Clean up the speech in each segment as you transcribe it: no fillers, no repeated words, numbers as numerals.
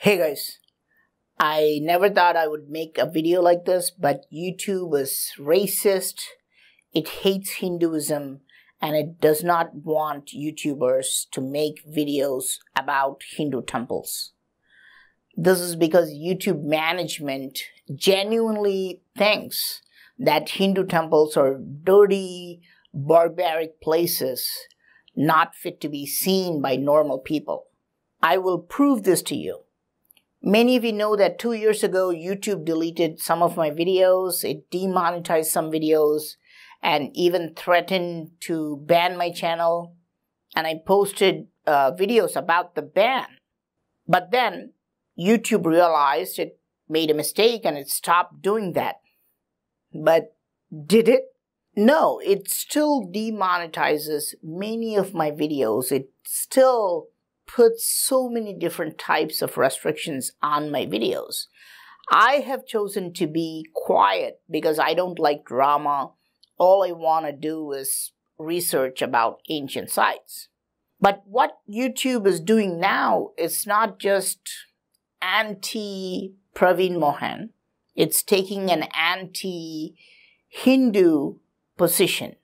Hey guys, I never thought I would make a video like this, but YouTube is racist, it hates Hinduism, and it does not want YouTubers to make videos about Hindu temples. This is because YouTube management genuinely thinks that Hindu temples are dirty, barbaric places, not fit to be seen by normal people. I will prove this to you. Many of you know that 2 years ago, YouTube deleted some of my videos, it demonetized some videos, and even threatened to ban my channel. And I posted videos about the ban. But then, YouTube realized it made a mistake and it stopped doing that. But did it? No, it still demonetizes many of my videos. It still puts so many different types of restrictions on my videos. I have chosen to be quiet because I don't like drama. All I want to do is research about ancient sites. But what YouTube is doing now is not just anti-Praveen Mohan. It's taking an anti-Hindu position.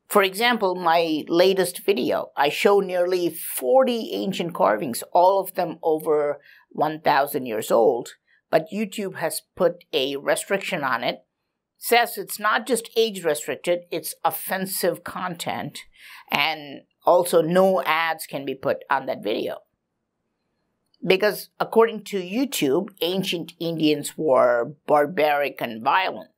For example, my latest video, I show nearly 40 ancient carvings, all of them over 1,000 years old. But YouTube has put a restriction on it. Says it's not just age restricted, it's offensive content. And also no ads can be put on that video. Because according to YouTube, ancient Indians were barbaric and violent.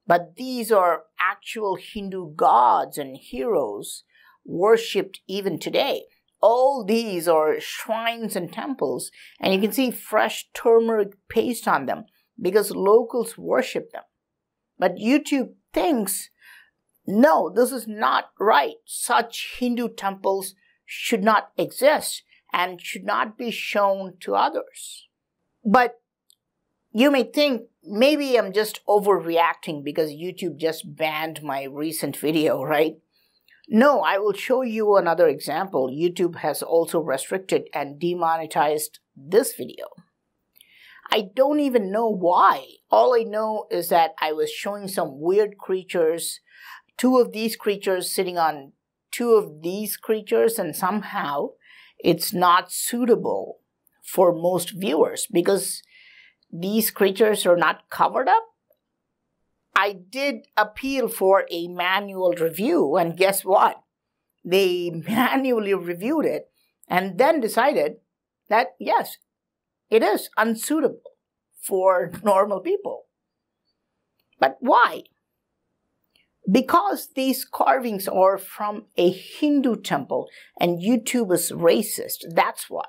But these are actual Hindu gods and heroes worshipped even today. All these are shrines and temples, and you can see fresh turmeric paste on them because locals worship them. But YouTube thinks, no, this is not right. Such Hindu temples should not exist and should not be shown to others. But you may think, maybe I'm just overreacting because YouTube just banned my recent video, right? No, I will show you another example. YouTube has also restricted and demonetized this video. I don't even know why. All I know is that I was showing some weird creatures, two of these creatures sitting on two of these creatures, and somehow it's not suitable for most viewers because these creatures are not covered up. I did appeal for a manual review, and guess what? They manually reviewed it and then decided that, yes, it is unsuitable for normal people. But why? Because these carvings are from a Hindu temple and YouTube is racist. That's why.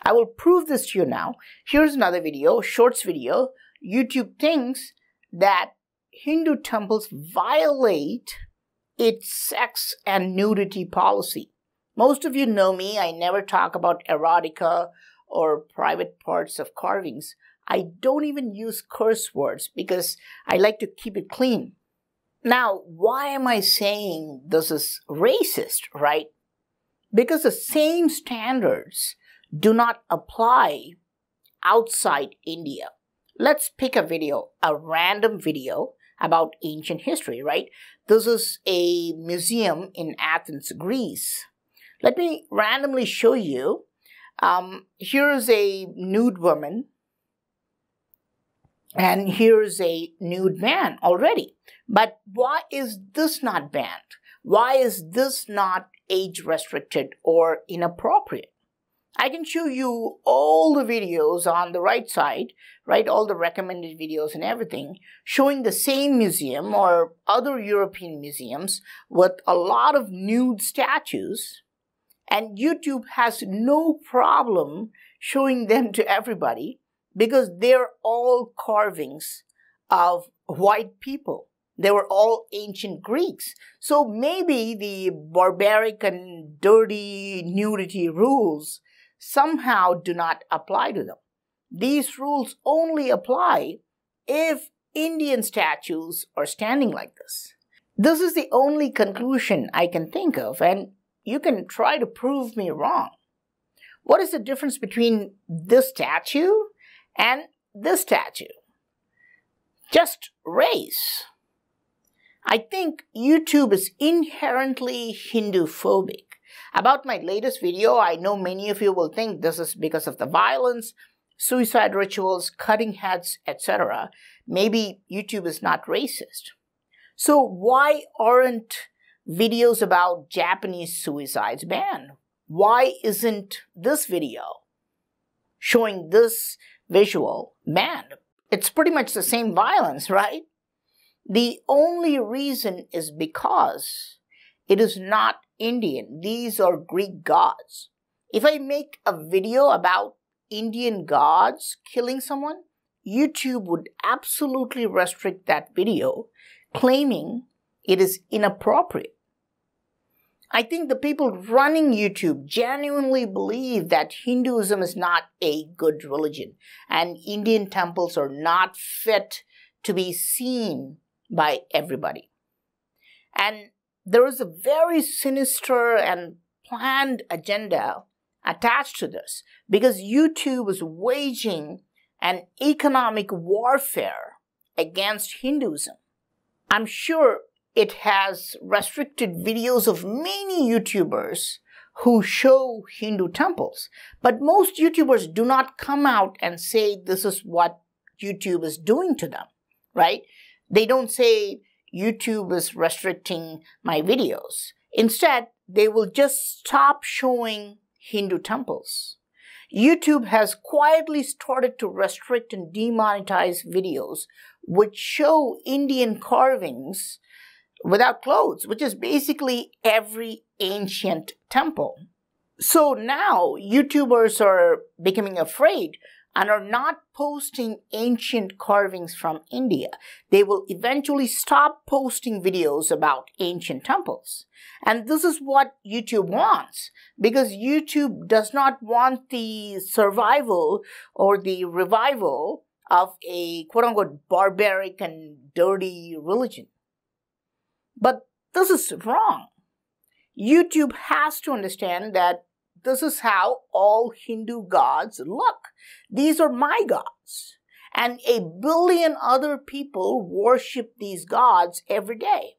I will prove this to you now. Here's another video, shorts video. YouTube thinks that Hindu temples violate its sex and nudity policy. Most of you know me. I never talk about erotica or private parts of carvings. I don't even use curse words because I like to keep it clean. Now, why am I saying this is racist, right? Because the same standards do not apply outside India. Let's pick a video, a random video about ancient history, right? This is a museum in Athens, Greece. Let me randomly show you. Here is a nude woman, and here's a nude man already. But why is this not banned? Why is this not age restricted or inappropriate? I can show you all the videos on the right side, right? All the recommended videos and everything, showing the same museum or other European museums with a lot of nude statues. And YouTube has no problem showing them to everybody because they're all carvings of white people. They were all ancient Greeks. So maybe the barbaric and dirty nudity rules somehow do not apply to them. These rules only apply if Indian statues are standing like this. This is the only conclusion I can think of, and you can try to prove me wrong. What is the difference between this statue and this statue? Just race. I think YouTube is inherently Hinduphobic. About my latest video, I know many of you will think this is because of the violence, suicide rituals, cutting heads, etc. Maybe YouTube is not racist. So why aren't videos about Japanese suicides banned? Why isn't this video showing this visual banned? It's pretty much the same violence, right? The only reason is because it is not Indian. These are Greek gods. If I make a video about Indian gods killing someone, YouTube would absolutely restrict that video, claiming it is inappropriate. I think the people running YouTube genuinely believe that Hinduism is not a good religion and Indian temples are not fit to be seen by everybody. And there is a very sinister and planned agenda attached to this because YouTube is waging an economic warfare against Hinduism. I'm sure it has restricted videos of many YouTubers who show Hindu temples. But most YouTubers do not come out and say this is what YouTube is doing to them, right? They don't say YouTube is restricting my videos. Instead, they will just stop showing Hindu temples. YouTube has quietly started to restrict and demonetize videos which show Indian carvings without clothes, which is basically every ancient temple. So now YouTubers are becoming afraid and are not posting ancient carvings from India. They will eventually stop posting videos about ancient temples. And this is what YouTube wants, because YouTube does not want the survival or the revival of a quote-unquote barbaric and dirty religion. But this is wrong. YouTube has to understand that this is how all Hindu gods look. These are my gods. And 1 billion other people worship these gods every day.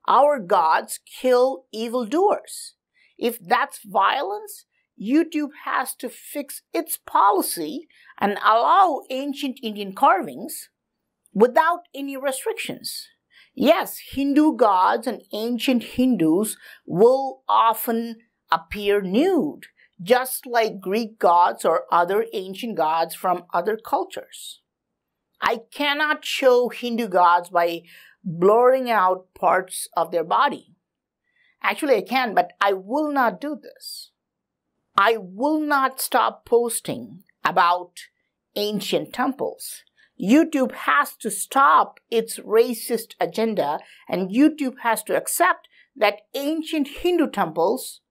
Our gods kill evildoers. If that's violence, YouTube has to fix its policy and allow ancient Indian carvings without any restrictions. Yes, Hindu gods and ancient Hindus will often appear nude, just like Greek gods or other ancient gods from other cultures. I cannot show Hindu gods by blurring out parts of their body. Actually, I can, but I will not do this. I will not stop posting about ancient temples. YouTube has to stop its racist agenda, and YouTube has to accept that ancient Hindu temples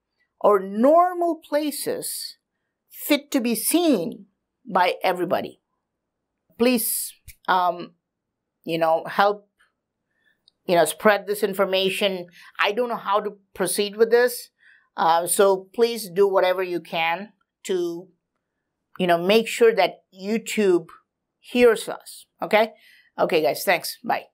are normal places fit to be seen by everybody. Please, help, spread this information. I don't know how to proceed with this. So please do whatever you can to, make sure that YouTube hears us. Okay? Okay, guys. Thanks. Bye.